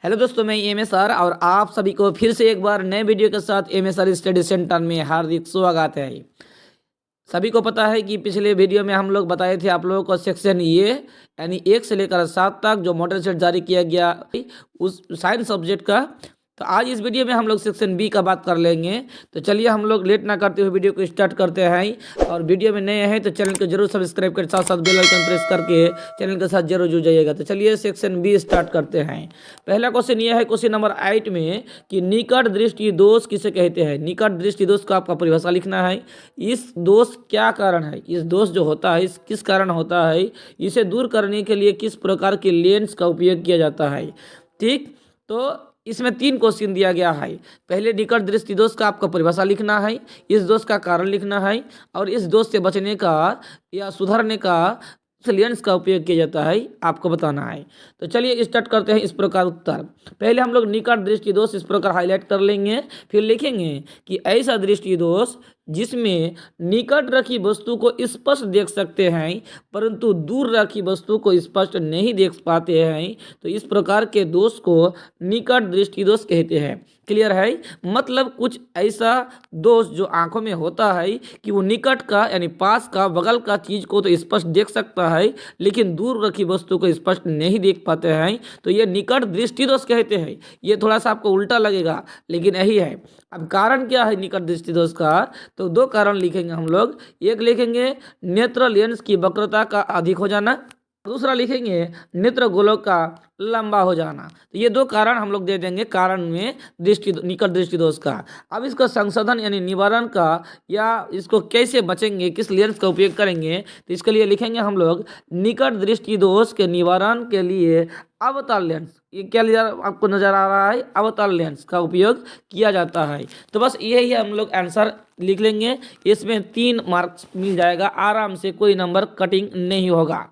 Hello दोस्तों, मैं M S are और आप सभी को फिर से एक बार नए वीडियो के साथ M S R study centre में हार्दिक स्वागत है। सभी को पता है कि पिछले वीडियो में हम लोग बताए थे आप लोगों को सेक्शन ए यानी 1 से लेकर 7 तक जो मॉडल सेट जारी किया गया उस साइंस सब्जेक्ट का। तो आज इस वीडियो में हम लोग सेक्शन बी का बात कर लेंगे। तो चलिए हम लोग लेट ना करते हुए वीडियो को स्टार्ट करते हैं। और वीडियो में नए हैं तो चैनल को जरूर सब्सक्राइब कर साथ साथ बेल आइकन प्रेस करके चैनल के साथ जरूर जुड़ जाइएगा। तो चलिए सेक्शन बी स्टार्ट करते हैं। पहला क्वेश्चन यह है क्वेश्चन नंबर 8 में कि निकट दृष्टि दोष किसे कहते हैं। निकट दृष्टि दोष का आपका परिभाषा लिखना है। इस दोष क्या कारण है, इस दोष जो होता है इस किस कारण होता है, इसे दूर करने के लिए किस प्रकार के लेंस का उपयोग किया जाता है। ठीक, तो इसमें 3 क्वेश्चन दिया गया है। पहले निकट दृष्टि दोष का आपका परिभाषा लिखना है, इस दोष का कारण लिखना है और इस दोष से बचने का या सुधारने का लेंस का उपयोग किया जाता है आपको बताना है। तो चलिए स्टार्ट करते हैं। इस प्रकार उत्तर, पहले हम लोग निकट दृष्टि दोष इस प्रकार हाईलाइट कर लेंगे, फिर लिखेंगे कि ऐसा दृष्टि दोष जिसमें निकट रखी वस्तु को स्पष्ट देख सकते हैं परंतु दूर रखी वस्तु को स्पष्ट नहीं देख पाते हैं, तो इस प्रकार के दोष को निकट दृष्टि दोष कहते हैं। क्लियर है, मतलब कुछ ऐसा दोष जो आंखों में होता है कि वो निकट का यानी पास का बगल का चीज को तो स्पष्ट देख सकता है लेकिन दूर रखी वस्तु को स्पष्ट नहीं देख पाते हैं, तो ये निकट दृष्टि दोष कहते हैं। ये थोड़ा सा आपको उल्टा लगेगा लेकिन यही है। अब कारण क्या है निकट दृष्टि दोष का, तो 2 कारण लिखेंगे हम लोग। एक लिखेंगे नेत्र लेंस की वक्रता का अधिक हो जाना, दूसरा लिखेंगे नेत्र गोलक का लंबा हो जाना। तो ये 2 कारण हम लोग दे देंगे कारण में निकट दृष्टि दोष का। अब इसका संशोधन यानी निवारण का या इसको कैसे बचेंगे, किस लेंस का उपयोग करेंगे, तो इसके लिए लिखेंगे हम लोग निकट दृष्टि दोष के निवारण के लिए अवतल लेंस, ये क्या लिया आपको नजर आ रहा है, अवतल लेंस का उपयोग किया जाता है। तो बस यही हम लोग आंसर लिख लेंगे। इसमें 3 मार्क्स मिल जाएगा आराम से, कोई नंबर कटिंग नहीं होगा।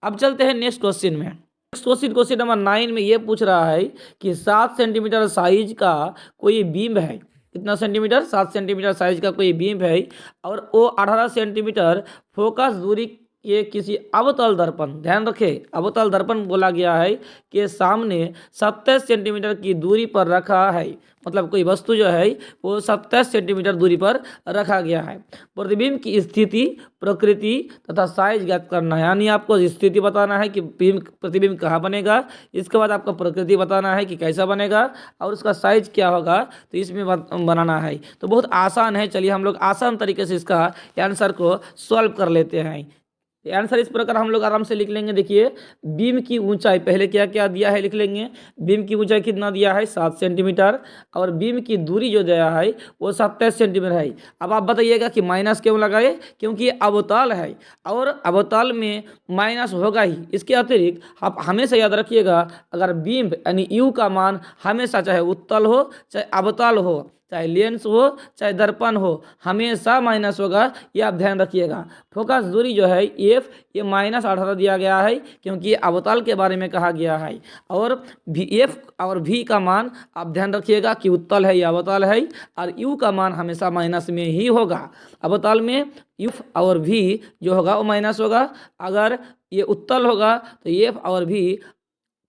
अब चलते हैं नेक्स्ट क्वेश्चन में। क्वेश्चन नंबर 9 में ये पूछ रहा है कि 7 सेंटीमीटर साइज का कोई बीम है। कितना सेंटीमीटर, 7 सेंटीमीटर साइज का कोई बीम है और वो 18 सेंटीमीटर फोकस दूरी ये किसी अवतल दर्पण, ध्यान रखें अवतल दर्पण बोला गया है, कि सामने 27 सेंटीमीटर की दूरी पर रखा है। मतलब कोई वस्तु जो है वो 27 सेंटीमीटर दूरी पर रखा गया है। प्रतिबिंब की स्थिति, प्रकृति तथा साइज ज्ञात करना है। यानी आपको स्थिति बताना है कि प्रतिबिंब कहाँ बनेगा, इसके बाद आपको प्रकृति बताना है कि कैसा बनेगा और उसका साइज क्या होगा, तो इसमें बनाना है। तो बहुत आसान है, चलिए हम लोग आसान तरीके से इसका आंसर को सॉल्व कर लेते हैं। आंसर इस प्रकार हम लोग आराम से लिख लेंगे। देखिए बीम की ऊंचाई पहले क्या क्या दिया है लिख लेंगे। बीम की ऊंचाई कितना दिया है, 7 सेंटीमीटर और बीम की दूरी जो दिया है वो 27 सेंटीमीटर है। अब आप बताइएगा कि माइनस क्यों लगाए, क्योंकि ये अवतल है और अवतल में माइनस होगा ही। इसके अतिरिक्त आप हमेशा याद रखिएगा, अगर बीम यानी यू का मान हमेशा चाहे उत्तल हो चाहे अवतल हो, चाहे लेंस हो चाहे दर्पण हो, हमेशा माइनस होगा, ये आप ध्यान रखिएगा। फोकस दूरी जो है एफ, ये -18 दिया गया है क्योंकि अवतल के बारे में कहा गया है। और एफ और भी का मान आप ध्यान रखिएगा कि उत्तल है या अवतल है, और यू का मान हमेशा माइनस में ही होगा। अवतल में एफ और भी जो होगा वो माइनस होगा, अगर ये उत्तल होगा तो एफ और भी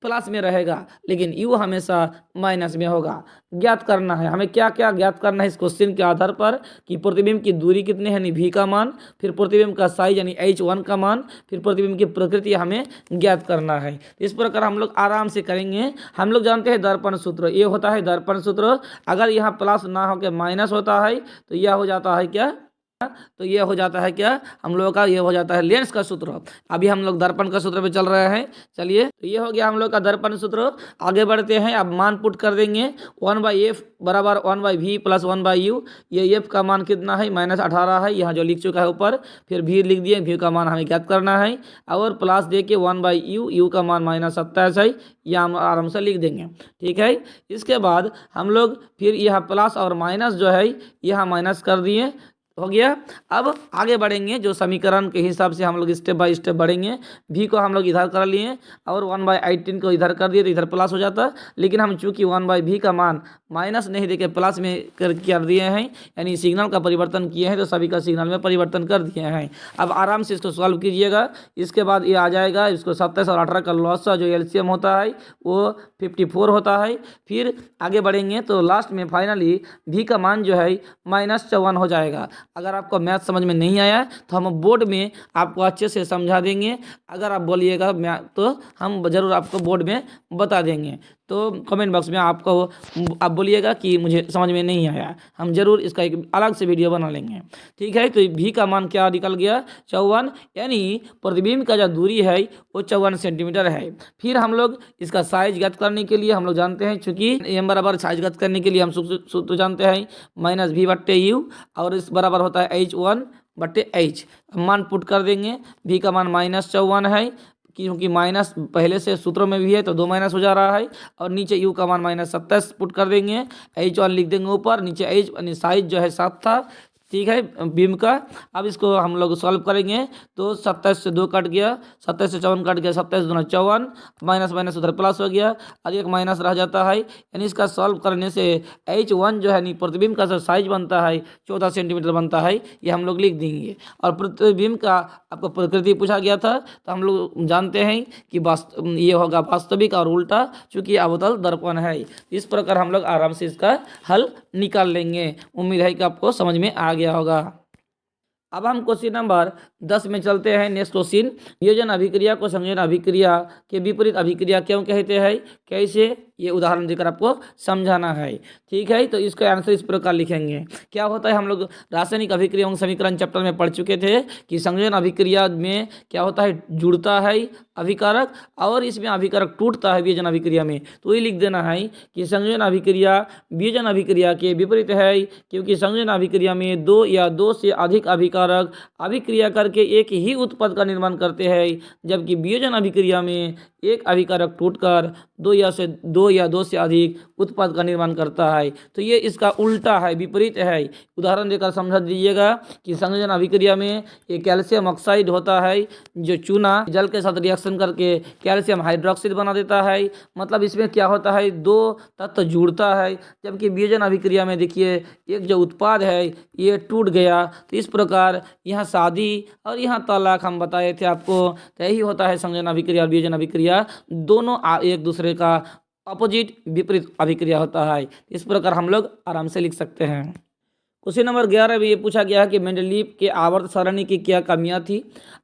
प्लस में रहेगा, लेकिन यू हमेशा माइनस में होगा। ज्ञात करना है हमें, क्या क्या ज्ञात करना है इस क्वेश्चन के आधार पर, कि प्रतिबिंब की दूरी कितनी है यानी v का मान, फिर प्रतिबिंब का साइज यानी h1 का मान, फिर प्रतिबिंब की प्रकृति हमें ज्ञात करना है। इस प्रकार हम लोग आराम से करेंगे। हम लोग जानते हैं दर्पण सूत्र, ये होता है दर्पण सूत्र। अगर यहाँ प्लस ना होकर माइनस होता है तो यह हो जाता है क्या, तो ये हो जाता है क्या हम लोगों का, ये हो जाता है लेंस का सूत्र। अभी हम लोग दर्पण का सूत्र पे चल रहे हैं। चलिए तो ये हो गया हम लोग का दर्पण सूत्र। आगे बढ़ते हैं, अब मान पुट कर देंगे। 1/f बराबर 1/v प्लस 1/u। ये f का मान कितना है, -18 है, यहाँ जो लिख चुका है ऊपर। फिर v लिख दिए, v का मान हमें ज्ञात करना है और प्लस दे के 1/u, u का मान -27 है, यह हम आराम से लिख देंगे। ठीक है, इसके बाद हम लोग फिर यह प्लस और माइनस जो है यहाँ माइनस कर दिए हो गया। अब आगे बढ़ेंगे, जो समीकरण के हिसाब से हम लोग स्टेप बाय स्टेप बढ़ेंगे। भी को हम लोग इधर कर लिए और 1/18 को इधर कर दिए तो इधर प्लस हो जाता, लेकिन हम चूंकि 1/v का मान माइनस नहीं देके प्लस में कर दिए हैं, यानी सिग्नल का परिवर्तन किए हैं, तो सभी का सिग्नल में परिवर्तन कर दिए हैं। अब आराम से इसको सॉल्व कीजिएगा। इसके बाद ये आ जाएगा, इसको 27 और 18 का लॉस जो एलसीएम होता है वो 54 होता है। फिर आगे बढ़ेंगे तो लास्ट में फाइनली भी का मान जो है -54 हो जाएगा। अगर आपको मैथ समझ में नहीं आया तो हम बोर्ड में आपको अच्छे से समझा देंगे। अगर आप बोलिएगा तो हम ज़रूर आपको बोर्ड में बता देंगे। तो कमेंट बॉक्स में आप बोलिएगा कि मुझे समझ में नहीं आया, हम जरूर इसका एक अलग से वीडियो बना लेंगे। ठीक है, तो भी का मान क्या निकल गया 54, यानी प्रतिबिंब का जो दूरी है वो 54 सेंटीमीटर है। फिर हम लोग इसका साइज ज्ञात करने के लिए हम लोग जानते हैं, चूंकि एम बराबर साइज ज्ञात करने के लिए हम सूत्र जानते हैं -v/u, और इस बराबर होता है h1/h। मान पुट कर देंगे, भी का मान -54 है, क्योंकि माइनस पहले से सूत्रों में भी है तो 2 माइनस हो जा रहा है, और नीचे u का मान -27 पुट कर देंगे, h1 लिख देंगे ऊपर, नीचे h यानी साइज जो है 7 था। ठीक है, बीम का। अब इसको हम लोग सॉल्व करेंगे तो 27 से 2 कट गया, 27 से 54 कट गया, 27 दूना 54, माइनस माइनस उधर प्लस हो गया और एक माइनस रह जाता है, यानी इसका सॉल्व करने से h1 जो है नहीं प्रतिबिंब का जो साइज बनता है 14 सेंटीमीटर बनता है, ये हम लोग लिख देंगे। और प्रतिबिंब का आपको प्रकृति पूछा गया था, तो हम लोग जानते हैं कि ये होगा वास्तविक और उल्टा, चूँकि अवतल दर्पण है। इस प्रकार हम लोग आराम से इसका हल निकाल लेंगे। उम्मीद है कि आपको समझ में आ गया होगा। अब हम क्वेश्चन नंबर 10 में चलते हैं। नेक्स्ट क्वेश्चन, वियोजन अभिक्रिया को संयोजन अभिक्रिया के विपरीत अभिक्रिया क्यों कहते हैं, कैसे, ये उदाहरण देकर आपको समझाना है। ठीक है, तो इसका आंसर इस प्रकार लिखेंगे। क्या होता है, हम लोग रासायनिक अभिक्रियाओं समीकरण चैप्टर में पढ़ चुके थे कि संयोजन अभिक्रिया में क्या होता है, जुड़ता है अभिकारक और इसमें अभिकारक टूटता है वियोजन अभिक्रिया में। तो ये लिख देना है कि संयोजन अभिक्रिया वियोजन अभिक्रिया के विपरीत है, क्योंकि संयोजन अभिक्रिया में 2 या 2 से अधिक अभिकारक अभिक्रिया करके एक ही उत्पाद का निर्माण करते हैं, जबकि वियोजन अभिक्रिया में एक अभिकारक टूटकर 2 या 2 से अधिक उत्पाद का निर्माण करता है। तो ये इसका उल्टा है, विपरीत है। उदाहरण देकर समझा दीजिएगा कि संयोजन अभिक्रिया में एक कैल्शियम ऑक्साइड होता है, जो चूना जल के साथ रिएक्शन करके कैल्शियम हाइड्रोक्साइड बना देता है। मतलब इसमें क्या होता है, 2 तत्व जुड़ता है, जबकि वियोजन अभिक्रिया में देखिए एक जो उत्पाद है ये टूट गया। तो इस प्रकार यहाँ शादी और यहाँ तलाक हम बताए थे आपको, तो यही होता है संयोजन अभिक्रिया और वियोजन अभिक्रिया, दोनों एक दूसरे का अपोजिट विपरीत अभिक्रिया होता है। इस प्रकार हम लोग आराम से लिख सकते हैं। क्वेश्चन नंबर 11 में ये पूछा गया है कि मेंडलीव के आवर्त सारणी की क्या कमियां थी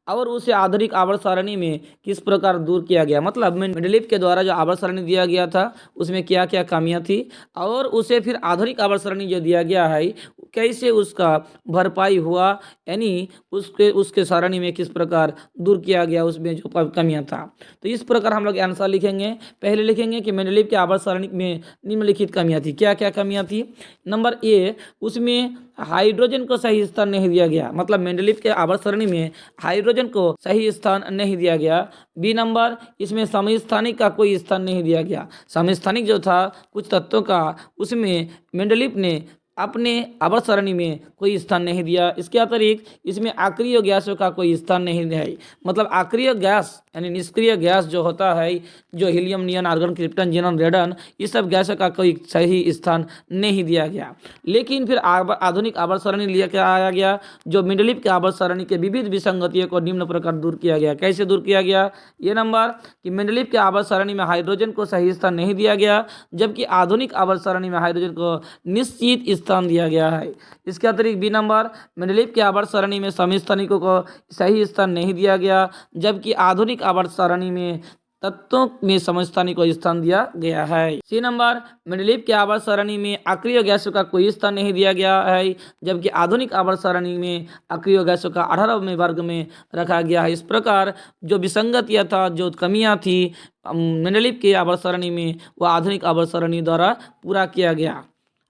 और उसे आधुनिक आवर्त सारणी में किस प्रकार दूर किया गया। मतलब मेंडलीव के द्वारा जो आवर्त सारणी दिया गया था उसमें क्या क्या कमियां थी, और उसे फिर आधुनिक आवर्त सारणी जो दिया गया है कैसे उसका भरपाई हुआ, यानी उसके सारणी में किस प्रकार दूर किया गया, उसमें जो कमियां था। तो इस प्रकार हम लोग आंसर लिखेंगे। पहले लिखेंगे कि मेंडलीव के आवर्त सारणी में निम्नलिखित कमियां थी। क्या क्या कमियां थी, नंबर ए, उसमें हाइड्रोजन को सही स्थान नहीं दिया गया। मतलब मेंडलीव के आवर्त सारणी में हाइड्रोजन को सही स्थान नहीं दिया गया। बी नंबर, इसमें समस्थानिक का कोई स्थान नहीं दिया गया। समस्थानिक जो था कुछ तत्वों का, उसमें मेंडलीव ने अपने आवर्त सारणी में कोई स्थान नहीं दिया। इसके अतिरिक्त इसमें आक्रिय गैसों का कोई स्थान नहीं है। मतलब आक्रिय गैस यानी निष्क्रिय गैस जो होता है, जो हीलियम, नियन, आर्गन, क्रिप्टन, जेनन, रेडन, इस सब गैसों का कोई सही स्थान नहीं दिया गया। लेकिन फिर आधुनिक आवर्त सारणी लिया के आया गया, जो मेंडलीव के आवर्त सारणी के विविध विसंगतियों को निम्न प्रकार दूर किया गया। कैसे दूर किया गया, ये नंबर कि मेंडलीव के आवर्त सारणी में हाइड्रोजन को सही स्थान नहीं दिया गया, जबकि आधुनिक आवर्त सारणी में हाइड्रोजन को निश्चित स्थान दिया गया है। इसके अतिरिक्त बी नंबर, मेंडलीव के आवर्त सारणी में समस्थानिकों को सही स्थान नहीं दिया गया, जबकि आधुनिक आवर्त सारणी में तत्वों में समस्थानिक को स्थान दिया गया है। सी नंबर, मेंडलीव के आवर्त सारणी में अक्रिय गैसों का कोई स्थान नहीं दिया गया है, जबकि आधुनिक आवर्त सारणी में अक्रिय गैसों का 18वें वर्ग में रखा गया है। इस प्रकार जो विसंगतियां था, जो कमियां थी मेंडलीव के आवर्त सारणी में, वह आधुनिक आवर्त सारणी द्वारा पूरा किया गया।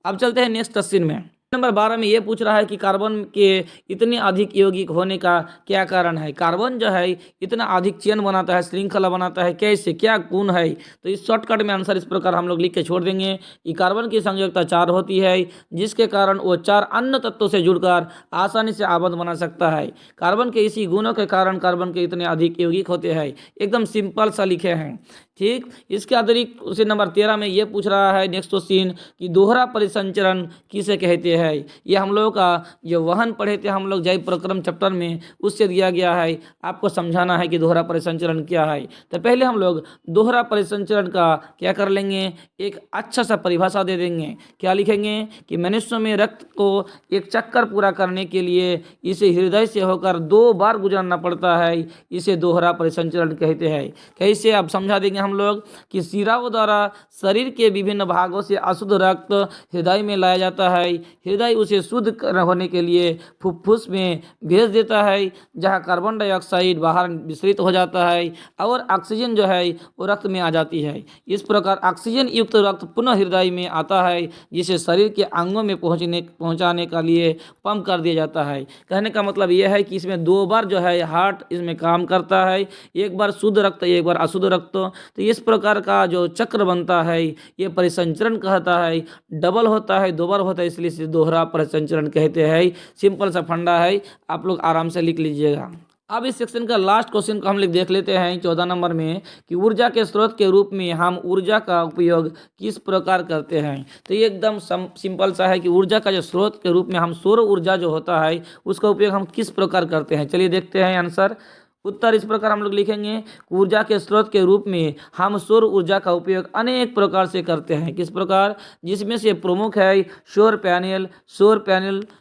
अब चलते हैं नेक्स्ट क्वेश्चन में। नंबर 12 में ये पूछ रहा है कि कार्बन के इतने अधिक यौगिक होने का क्या कारण है। कार्बन जो है इतना अधिक चेन बनाता है, श्रृंखला बनाता है, कैसे, क्या गुण है। तो इस शॉर्टकट में आंसर इस प्रकार हम लोग लिख के छोड़ देंगे कि कार्बन की संयोजकता 4 होती है, जिसके कारण वो 4 अन्य तत्वों से जुड़कर आसानी से आबंध बना सकता है। कार्बन के इसी गुणों के कारण कार्बन के इतने अधिक यौगिक होते हैं। एकदम सिंपल सा लिखे हैं, ठीक। इसके अतिरिक्त उसे नंबर 13 में ये पूछ रहा है नेक्स्ट क्वेश्चन कि दोहरा परिसंचरण किसे कहते हैं। ये हम लोगों का जो वहन पढ़े थे हम लोग जैव प्रक्रम चैप्टर में, उससे दिया गया है। आपको समझाना है कि दोहरा परिसंचरण क्या है। तो पहले हम लोग दोहरा परिसंचरण का क्या कर लेंगे, एक अच्छा सा परिभाषा दे देंगे। क्या लिखेंगे कि मनुष्य में रक्त को एक चक्कर पूरा करने के लिए इसे हृदय से होकर 2 बार गुजरना पड़ता है, इसे दोहरा परिसंचरण कहते हैं। कैसे, आप समझा देंगे हम लोग कि शिराओं द्वारा शरीर के विभिन्न भागों से अशुद्ध रक्त हृदय में लाया जाता है। हृदय उसे शुद्ध होने के लिए फुफ्फुस में भेज देता है, जहां कार्बन डाइऑक्साइड बाहर विसरित हो जाता है और ऑक्सीजन जो है वो रक्त में आ जाती है। इस प्रकार ऑक्सीजन युक्त रक्त पुनः हृदय में आता है, जिसे शरीर के अंगों में पहुंचाने के लिए पंप कर दिया जाता है। कहने का मतलब यह है कि इसमें 2 बार जो है हार्ट इसमें काम करता है, एक बार शुद्ध रक्त, एक बार अशुद्ध रक्त। तो इस प्रकार का जो चक्र बनता है ये परिसंचरण कहता है। डबल होता है, 2 बार होता है, इसलिए इसे दोहरा परिसंचरण कहते हैं। सिंपल सा फंडा है, आप लोग आराम से लिख लीजिएगा। अब इस सेक्शन का लास्ट क्वेश्चन को हम लोग देख लेते हैं 14 नंबर में कि ऊर्जा के स्रोत के रूप में हम ऊर्जा का उपयोग किस प्रकार करते हैं। तो ये एकदम सिंपल सा है कि ऊर्जा का जो स्रोत के रूप में हम सौर ऊर्जा जो होता है उसका उपयोग हम किस प्रकार करते हैं। चलिए देखते हैं आंसर। उत्तर इस प्रकार हम लोग लिखेंगे, ऊर्जा के स्रोत के रूप में हम सौर ऊर्जा का उपयोग अनेक प्रकार से करते हैं। किस प्रकार, जिसमें से प्रमुख है सौर पैनल।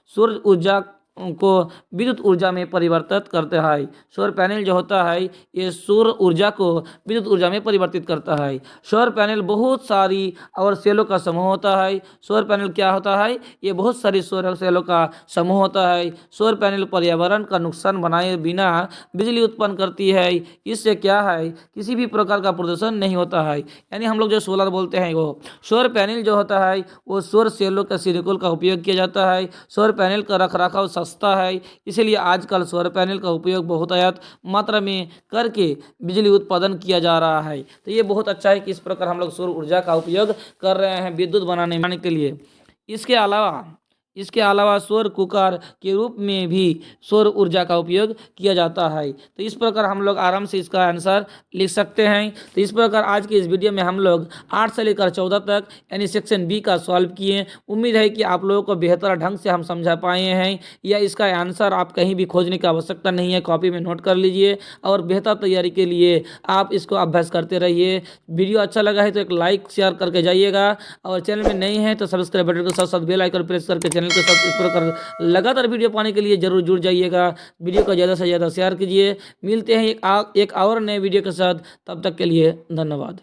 सौर ऊर्जा को विद्युत ऊर्जा में परिवर्तित करते हैं। सौर पैनल जो होता है ये सौर ऊर्जा को विद्युत ऊर्जा में परिवर्तित करता है। सौर पैनल बहुत सारी और सेलों का समूह होता है। सौर पैनल क्या होता है, ये बहुत सारी सौर सेलों का समूह होता है। सौर पैनल पर्यावरण का नुकसान बनाए बिना बिजली उत्पन्न करती है। इससे क्या है, किसी भी प्रकार का प्रदूषण नहीं होता है। यानी हम लोग जो सोलर बोलते हैं वो सौर पैनल जो होता है वो सौर सेलों का सिलिकॉन का उपयोग किया जाता है। सौर पैनल का रखरखाव सस्ता है, इसलिए आजकल सौर पैनल का उपयोग बहुतायत मात्रा में करके बिजली उत्पादन किया जा रहा है। तो ये बहुत अच्छा है कि इस प्रकार हम लोग सौर ऊर्जा का उपयोग कर रहे हैं विद्युत बनाने के लिए। इसके अलावा सौर कुकर के रूप में भी सौर ऊर्जा का उपयोग किया जाता है। तो इस प्रकार हम लोग आराम से इसका आंसर लिख सकते हैं। तो इस प्रकार आज की इस वीडियो में हम लोग 8 से लेकर 14 तक यानी सेक्शन बी का सॉल्व किए। उम्मीद है कि आप लोगों को बेहतर ढंग से हम समझा पाए हैं, या इसका आंसर आप कहीं भी खोजने की आवश्यकता नहीं है, कॉपी में नोट कर लीजिए और बेहतर तैयारी के लिए आप इसको अभ्यास करते रहिए। वीडियो अच्छा लगा है तो एक लाइक शेयर करके जाइएगा, और चैनल में नहीं है तो सब्सक्राइब बटन के साथ साथ बेल आइकन प्रेस करके चैनल के साथ इस प्रकार लगातार वीडियो पाने के लिए जरूर जुड़ जाइएगा। वीडियो को ज़्यादा से ज़्यादा शेयर कीजिए। मिलते हैं एक और नए वीडियो के साथ, तब तक के लिए धन्यवाद।